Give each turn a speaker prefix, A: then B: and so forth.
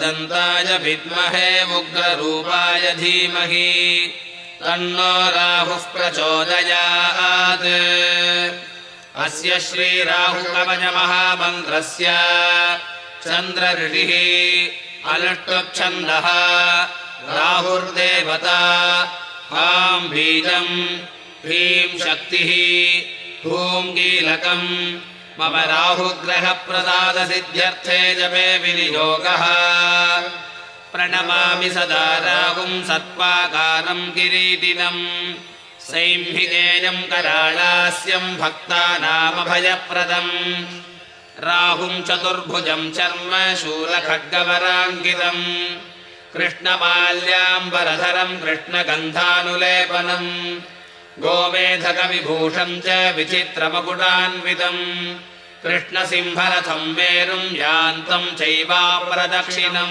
A: दन्ताय विद्महे उग्ररूपाय धीमहि तन्नो राहुः प्रचोदयात्। अस्य श्रीराहुकवचमहामन्त्रस्य चन्द्रऋषिः अलष्टुप्छन्दः राहुर्देवता हां बीजं ह्रीं शक्तिः हूं कीलकं मम राहुग्रहप्रसादसिद्ध्यर्थे जपे विनियोगः। प्रणमामि सदा राहुं सत्त्वाकारं किरीटिनं सैंहिकेयं कराळास्यं भक्तानामभयप्रदम्। राहुं चतुर्भुजं चर्म शूलखड्गवराङ्कितम् कृष्णमाल्याम्बरधरं कृष्णगन्धानुलेपनम् गोमेधकविभूषं च विचित्रमकुटान्वितम् कृष्णसिंहरथं मेरुं यान्तं चैवाप्रदक्षिणम्।